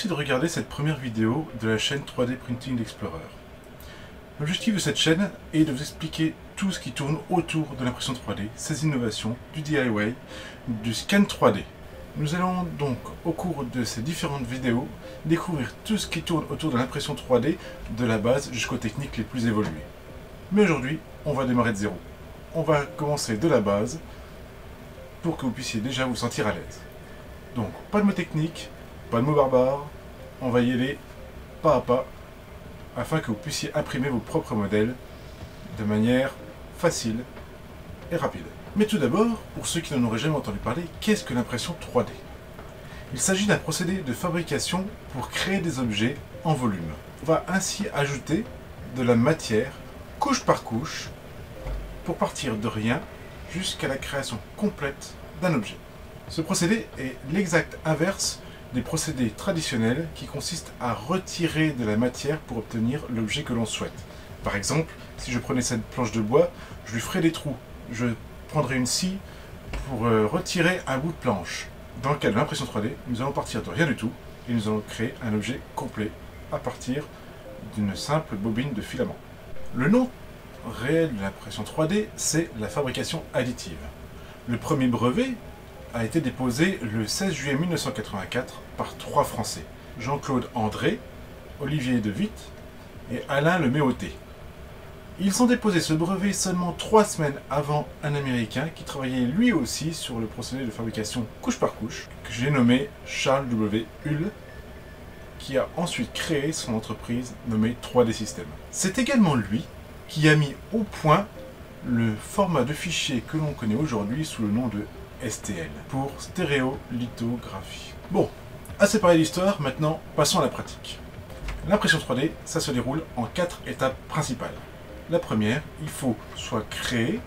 Merci de regarder cette première vidéo de la chaîne 3D Printing Explorer. L'objectif de cette chaîne est de vous expliquer tout ce qui tourne autour de l'impression 3D, ses innovations, du DIY, du scan 3D. Nous allons donc, au cours de ces différentes vidéos, découvrir tout ce qui tourne autour de l'impression 3D, de la base jusqu'aux techniques les plus évoluées. Mais aujourd'hui, on va démarrer de zéro. On va commencer de la base pour que vous puissiez déjà vous sentir à l'aise. Donc, pas de mots techniques, pas de mots barbares, on va y aller pas à pas afin que vous puissiez imprimer vos propres modèles de manière facile et rapide. Mais tout d'abord, pour ceux qui n'en auraient jamais entendu parler, qu'est-ce que l'impression 3D? Il s'agit d'un procédé de fabrication pour créer des objets en volume. On va ainsi ajouter de la matière, couche par couche, pour partir de rien jusqu'à la création complète d'un objet. Ce procédé est l'exact inverse des procédés traditionnels qui consistent à retirer de la matière pour obtenir l'objet que l'on souhaite. Par exemple, si je prenais cette planche de bois, je lui ferais des trous. Je prendrais une scie pour retirer un bout de planche. Dans le cas de l'impression 3D, nous allons partir de rien du tout et nous allons créer un objet complet à partir d'une simple bobine de filament. Le nom réel de l'impression 3D, c'est la fabrication additive. Le premier brevet a été déposé le 16 juillet 1984 par 3 Français, Jean-Claude André, Olivier de Witt et Alain Le Méoté. Ils ont déposé ce brevet seulement 3 semaines avant un Américain qui travaillait lui aussi sur le procédé de fabrication couche par couche, que j'ai nommé Charles W. Hull, qui a ensuite créé son entreprise nommée 3D Systems. C'est également lui qui a mis au point le format de fichier que l'on connaît aujourd'hui sous le nom de STL, pour stéréolithographie. Bon, assez parlé d'histoire, maintenant passons à la pratique. L'impression 3D, ça se déroule en 4 étapes principales. La première, il faut soit créer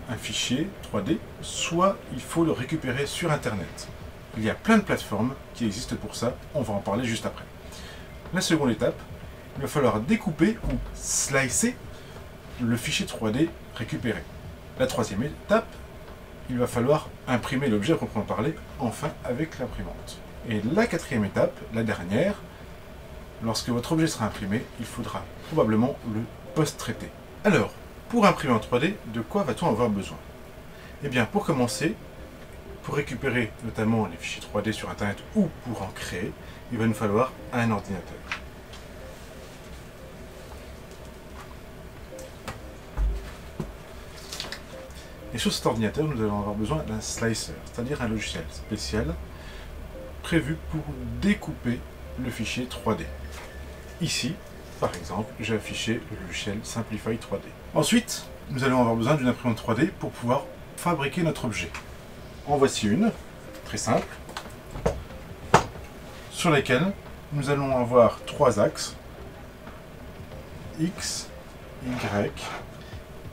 un fichier 3D, soit il faut le récupérer sur Internet. Il y a plein de plateformes qui existent pour ça, on va en parler juste après. La seconde étape, il va falloir découper ou slicer le fichier 3D récupéré. La troisième étape, il va falloir imprimer l'objet à proprement parler, enfin avec l'imprimante. Et la quatrième étape, la dernière, lorsque votre objet sera imprimé, il faudra probablement le post-traiter. Alors, pour imprimer en 3D, de quoi va-t-on avoir besoin? Eh bien, pour commencer, pour récupérer notamment les fichiers 3D sur Internet ou pour en créer, il va nous falloir un ordinateur. Et sur cet ordinateur, nous allons avoir besoin d'un slicer, c'est-à-dire un logiciel spécial prévu pour découper le fichier 3D. Ici, par exemple, j'ai affiché le logiciel Simplify 3D. Ensuite, nous allons avoir besoin d'une imprimante 3D pour pouvoir fabriquer notre objet. En voici une, très simple, sur laquelle nous allons avoir 3 axes, X, Y,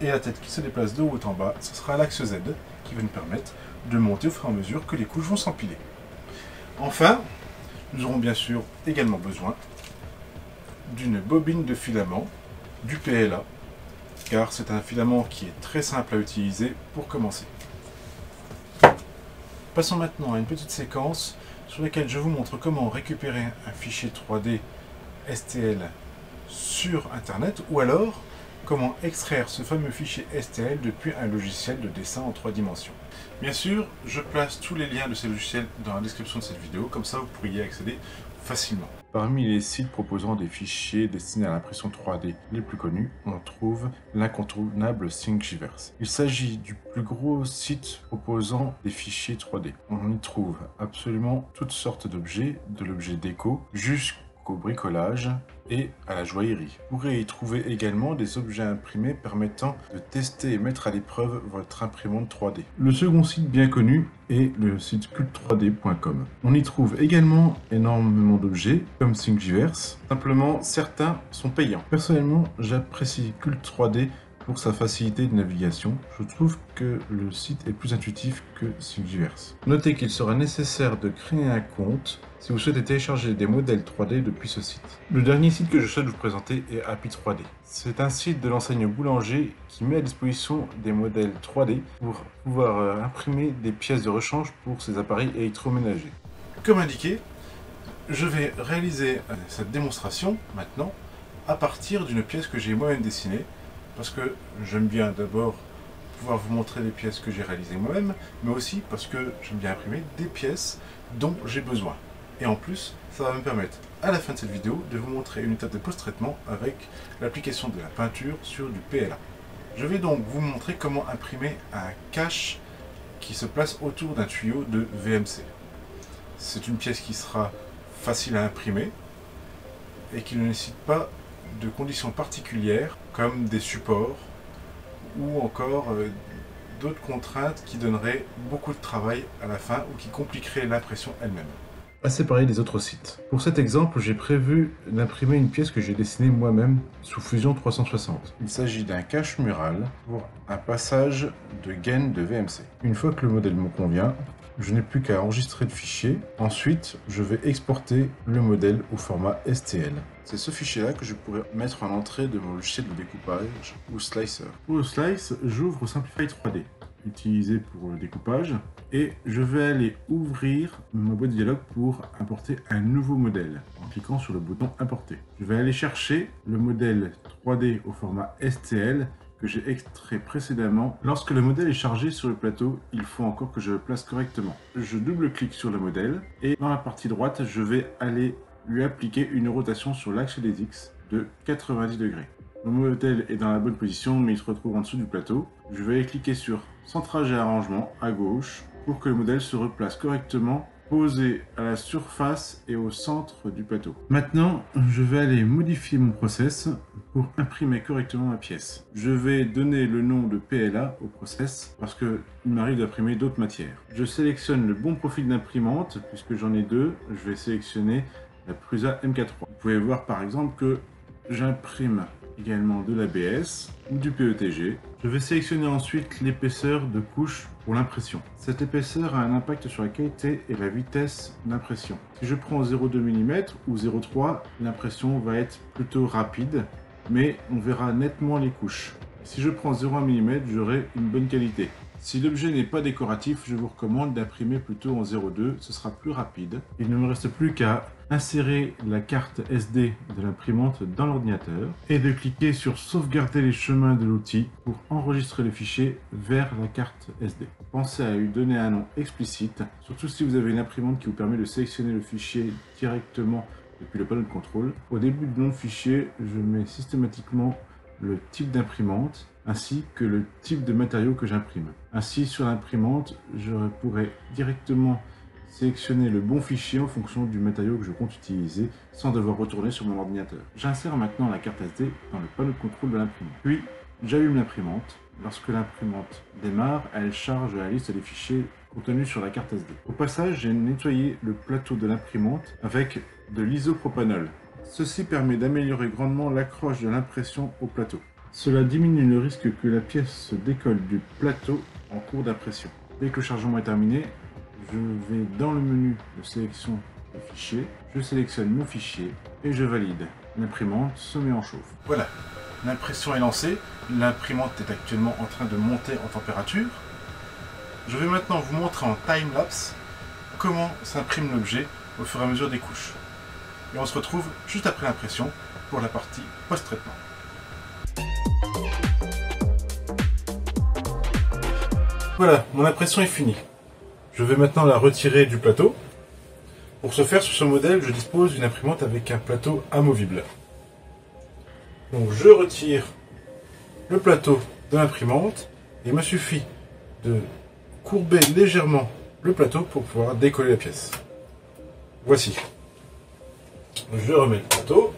et la tête qui se déplace de haut en bas, ce sera l'axe Z qui va nous permettre de monter au fur et à mesure que les couches vont s'empiler. Enfin, nous aurons bien sûr également besoin d'une bobine de filament, du PLA, car c'est un filament qui est très simple à utiliser pour commencer. Passons maintenant à une petite séquence sur laquelle je vous montre comment récupérer un fichier 3D STL sur Internet, ou alors comment extraire ce fameux fichier STL depuis un logiciel de dessin en 3 dimensions. Bien sûr, je place tous les liens de ces logiciels dans la description de cette vidéo, comme ça vous pourriez y accéder facilement. Parmi les sites proposant des fichiers destinés à l'impression 3D les plus connus, on trouve l'incontournable Thingiverse. Il s'agit du plus gros site proposant des fichiers 3D. On y trouve absolument toutes sortes d'objets, de l'objet déco jusqu'au bricolage et à la joaillerie. Vous pourrez y trouver également des objets imprimés permettant de tester et mettre à l'épreuve votre imprimante 3D. Le second site bien connu est le site cult3d.com. On y trouve également énormément d'objets comme Thingiverse, simplement certains sont payants. Personnellement, j'apprécie Cult3D pour sa facilité de navigation. Je trouve que le site est plus intuitif que Thingiverse. Notez qu'il sera nécessaire de créer un compte si vous souhaitez télécharger des modèles 3D depuis ce site. Le dernier site que je souhaite vous présenter est Happy 3D. C'est un site de l'enseigne Boulanger qui met à disposition des modèles 3D pour pouvoir imprimer des pièces de rechange pour ses appareils électroménagers. Comme indiqué, Je vais réaliser cette démonstration maintenant à partir d'une pièce que j'ai moi-même dessinée, parce que j'aime bien d'abord pouvoir vous montrer les pièces que j'ai réalisées moi-même, mais aussi parce que j'aime bien imprimer des pièces dont j'ai besoin. Et en plus, ça va me permettre à la fin de cette vidéo de vous montrer une étape de post-traitement avec l'application de la peinture sur du PLA. Je vais donc vous montrer comment imprimer un cache qui se place autour d'un tuyau de VMC. C'est une pièce qui sera facile à imprimer et qui ne nécessite pas de conditions particulières comme des supports ou encore d'autres contraintes qui donneraient beaucoup de travail à la fin ou qui compliqueraient l'impression elle-même. À séparer des autres sites. Pour cet exemple, j'ai prévu d'imprimer une pièce que j'ai dessinée moi-même sous Fusion 360. Il s'agit d'un cache mural pour un passage de gaine de VMC. Une fois que le modèle me convient, je n'ai plus qu'à enregistrer le fichier. Ensuite, je vais exporter le modèle au format STL. C'est ce fichier-là que je pourrais mettre en entrée de mon logiciel de découpage ou Slicer. Pour le Slice, j'ouvre Simplify 3D, utilisé pour le découpage, et je vais aller ouvrir ma boîte de dialogue pour importer un nouveau modèle en cliquant sur le bouton Importer. Je vais aller chercher le modèle 3D au format STL que j'ai extrait précédemment. Lorsque le modèle est chargé sur le plateau, il faut encore que je le place correctement. Je double-clique sur le modèle et dans la partie droite, je vais aller lui appliquer une rotation sur l'axe des X de 90 degrés. Le modèle est dans la bonne position, mais il se retrouve en dessous du plateau. Je vais cliquer sur Centrage et arrangement à gauche pour que le modèle se replace correctement, posé à la surface et au centre du plateau. Maintenant, je vais aller modifier mon process pour imprimer correctement ma pièce. Je vais donner le nom de PLA au process parce qu'il m'arrive d'imprimer d'autres matières. Je sélectionne le bon profil d'imprimante, puisque j'en ai deux. Je vais sélectionner la Prusa MK3. Vous pouvez voir par exemple que j'imprime également de l'ABS ou du PETG. Je vais sélectionner ensuite l'épaisseur de couche pour l'impression. Cette épaisseur a un impact sur la qualité et la vitesse d'impression. Si je prends 0,2 mm ou 0,3, l'impression va être plutôt rapide, mais on verra nettement les couches. Si je prends 0,1 mm, j'aurai une bonne qualité. Si l'objet n'est pas décoratif, je vous recommande d'imprimer plutôt en 0,2, ce sera plus rapide. Il ne me reste plus qu'à insérer la carte SD de l'imprimante dans l'ordinateur et de cliquer sur sauvegarder les chemins de l'outil pour enregistrer le fichier vers la carte SD. Pensez à lui donner un nom explicite, surtout si vous avez une imprimante qui vous permet de sélectionner le fichier directement depuis le panneau de contrôle. Au début du nom de fichier, je mets systématiquement le type d'imprimante ainsi que le type de matériau que j'imprime. Ainsi, sur l'imprimante, je pourrais directement sélectionner le bon fichier en fonction du matériau que je compte utiliser sans devoir retourner sur mon ordinateur. J'insère maintenant la carte SD dans le panneau de contrôle de l'imprimante. Puis, j'allume l'imprimante. Lorsque l'imprimante démarre, elle charge la liste des fichiers contenus sur la carte SD. Au passage, j'ai nettoyé le plateau de l'imprimante avec de l'isopropanol. Ceci permet d'améliorer grandement l'accroche de l'impression au plateau. Cela diminue le risque que la pièce se décolle du plateau en cours d'impression. Dès que le chargement est terminé, je vais dans le menu de sélection de fichier, je sélectionne mon fichier et je valide. L'imprimante se met en chauffe. Voilà, l'impression est lancée, l'imprimante est actuellement en train de monter en température. Je vais maintenant vous montrer en time-lapse comment s'imprime l'objet au fur et à mesure des couches. Et on se retrouve juste après l'impression pour la partie post-traitement. Voilà, mon impression est finie. Je vais maintenant la retirer du plateau. Pour ce faire, sur ce modèle, je dispose d'une imprimante avec un plateau amovible. Donc je retire le plateau de l'imprimante. Il me suffit de courber légèrement le plateau pour pouvoir décoller la pièce. Voici. Je remets le plateau.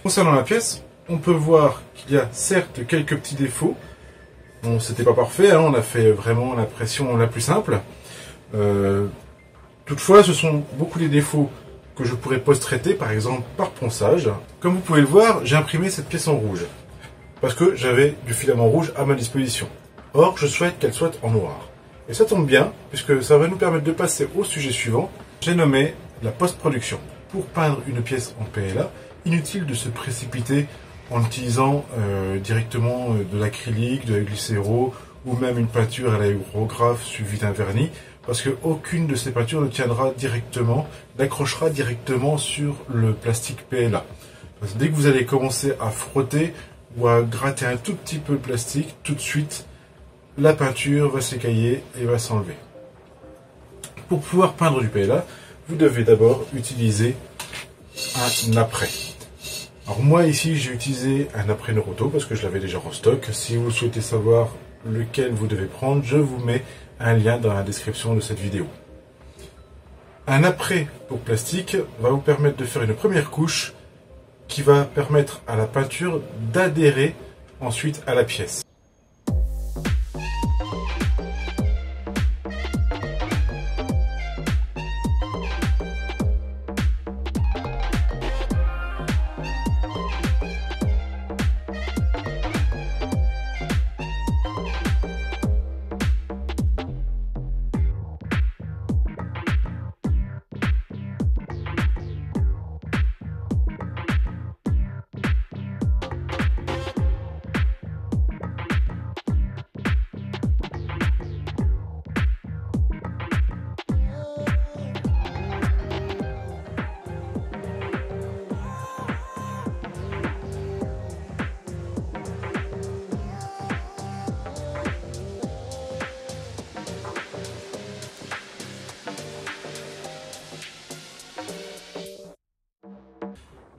Concernant la pièce, on peut voir qu'il y a certes quelques petits défauts. Bon, c'était pas parfait, hein, on a fait vraiment l'impression la plus simple. Toutefois, ce sont beaucoup des défauts que je pourrais post-traiter, par exemple par ponçage. Comme vous pouvez le voir, j'ai imprimé cette pièce en rouge, parce que j'avais du filament rouge à ma disposition. Or, je souhaite qu'elle soit en noir. Et ça tombe bien, puisque ça va nous permettre de passer au sujet suivant. J'ai nommé la post-production. Pour peindre une pièce en PLA, inutile de se précipiter en utilisant directement de l'acrylique, de la glycéro ou même une peinture à l'aérographe suivie d'un vernis. parce qu'aucune de ces peintures ne tiendra directement, n'accrochera directement sur le plastique PLA. Parce que dès que vous allez commencer à frotter ou à gratter un tout petit peu le plastique, tout de suite, la peinture va s'écailler et va s'enlever. Pour pouvoir peindre du PLA, vous devez d'abord utiliser un apprêt. Alors moi ici j'ai utilisé un apprêt Noroto parce que je l'avais déjà en stock. Si vous souhaitez savoir lequel vous devez prendre, je vous mets un lien dans la description de cette vidéo. Un apprêt pour plastique va vous permettre de faire une première couche qui va permettre à la peinture d'adhérer ensuite à la pièce.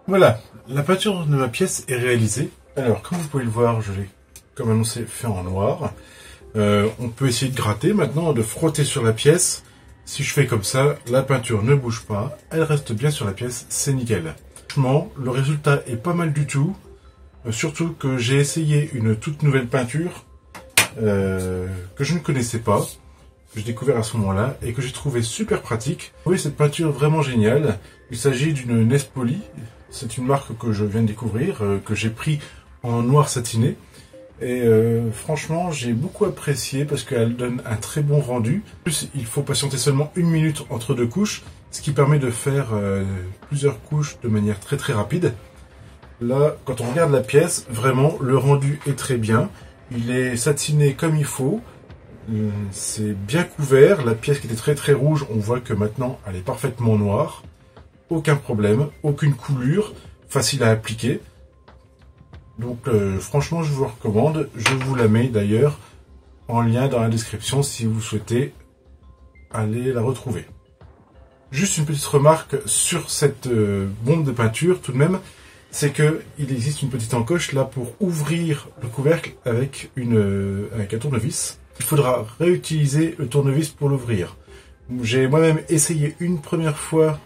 Voilà, la peinture de ma pièce est réalisée. Alors, comme vous pouvez le voir, je l'ai, comme annoncé, fait en noir. On peut essayer de gratter maintenant, de frotter sur la pièce. Si je fais comme ça, la peinture ne bouge pas, elle reste bien sur la pièce, c'est nickel. Franchement, le résultat est pas mal du tout. Surtout que j'ai essayé une toute nouvelle peinture que je ne connaissais pas, que j'ai découvert à ce moment-là et que j'ai trouvé super pratique. Oui, cette peinture vraiment géniale. Il s'agit d'une Nespoli. C'est une marque que je viens de découvrir, que j'ai pris en noir satiné. Et franchement, j'ai beaucoup apprécié parce qu'elle donne un très bon rendu. En plus, il faut patienter seulement 1 minute entre 2 couches, ce qui permet de faire plusieurs couches de manière très très rapide. Là, quand on regarde la pièce, vraiment, le rendu est très bien. Il est satiné comme il faut. C'est bien couvert. La pièce qui était très très rouge, on voit que maintenant, elle est parfaitement noire. Aucun problème, aucune coulure, facile à appliquer. Donc franchement, je vous recommande. Je vous la mets d'ailleurs en lien dans la description si vous souhaitez aller la retrouver. Juste une petite remarque sur cette bombe de peinture tout de même, c'est que il existe une petite encoche là pour ouvrir le couvercle avec un tournevis. Il faudra réutiliser le tournevis pour l'ouvrir. J'ai moi-même essayé une première fois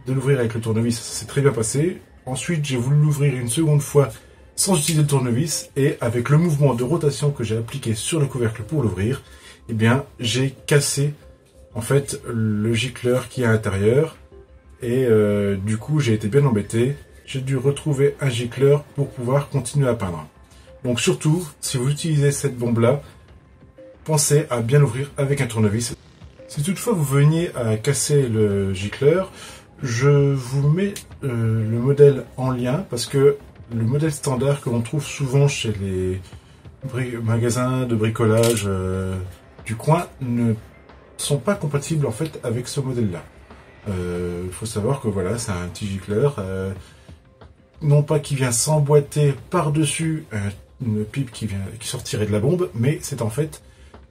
de l'ouvrir avec le tournevis, ça s'est très bien passé. Ensuite, j'ai voulu l'ouvrir une seconde fois sans utiliser le tournevis et avec le mouvement de rotation que j'ai appliqué sur le couvercle pour l'ouvrir, eh bien, j'ai cassé en fait le gicleur qui est à l'intérieur et du coup, j'ai été bien embêté. J'ai dû retrouver un gicleur pour pouvoir continuer à peindre. Donc surtout, si vous utilisez cette bombe-là, pensez à bien l'ouvrir avec un tournevis. Si toutefois vous veniez à casser le gicleur, je vous mets le modèle en lien parce que le modèle standard que l'on trouve souvent chez les magasins de bricolage du coin ne sont pas compatibles en fait avec ce modèle-là. Il faut savoir que voilà, c'est un petit gicleur, non pas qui vient s'emboîter par-dessus une pipe qui sortirait de la bombe, mais c'est en fait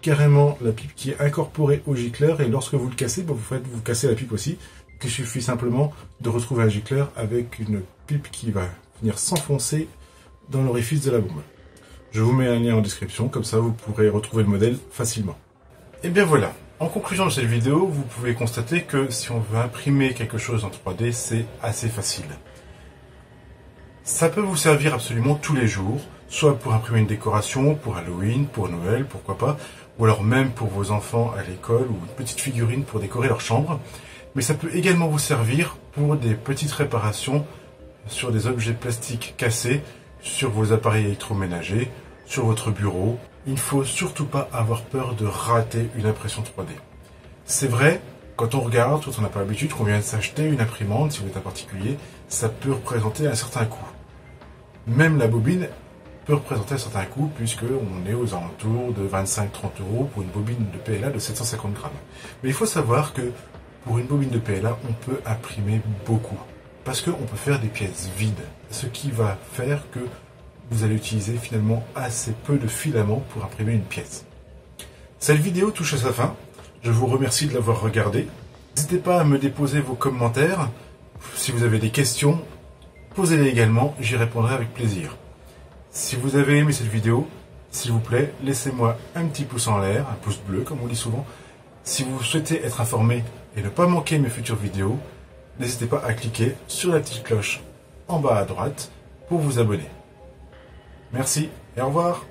carrément la pipe qui est incorporée au gicleur et lorsque vous le cassez, vous cassez la pipe aussi. Il suffit simplement de retrouver un gicleur avec une pipe qui va venir s'enfoncer dans l'orifice de la bombe. Je vous mets un lien en description, comme ça vous pourrez retrouver le modèle facilement. Et bien voilà, en conclusion de cette vidéo, vous pouvez constater que si on veut imprimer quelque chose en 3D, c'est assez facile. Ça peut vous servir absolument tous les jours, soit pour imprimer une décoration, pour Halloween, pour Noël, pourquoi pas, ou alors même pour vos enfants à l'école ou une petite figurine pour décorer leur chambre. Mais ça peut également vous servir pour des petites réparations sur des objets plastiques cassés, sur vos appareils électroménagers, sur votre bureau. Il ne faut surtout pas avoir peur de rater une impression 3D. C'est vrai, quand on regarde, quand on n'a pas l'habitude, qu'on vient de s'acheter une imprimante, si vous êtes un particulier, ça peut représenter un certain coût. Même la bobine peut représenter un certain coût, puisqu'on est aux alentours de 25-30 € pour une bobine de PLA de 750 grammes. Mais il faut savoir que pour une bobine de PLA, on peut imprimer beaucoup, parce qu'on peut faire des pièces vides, ce qui va faire que vous allez utiliser finalement assez peu de filaments pour imprimer une pièce. Cette vidéo touche à sa fin, je vous remercie de l'avoir regardée. N'hésitez pas à me déposer vos commentaires, si vous avez des questions, posez-les également, j'y répondrai avec plaisir. Si vous avez aimé cette vidéo, s'il vous plaît, laissez-moi un petit pouce en l'air, un pouce bleu comme on dit souvent. Si vous souhaitez être informé et ne pas manquer mes futures vidéos, n'hésitez pas à cliquer sur la petite cloche en bas à droite pour vous abonner. Merci et au revoir.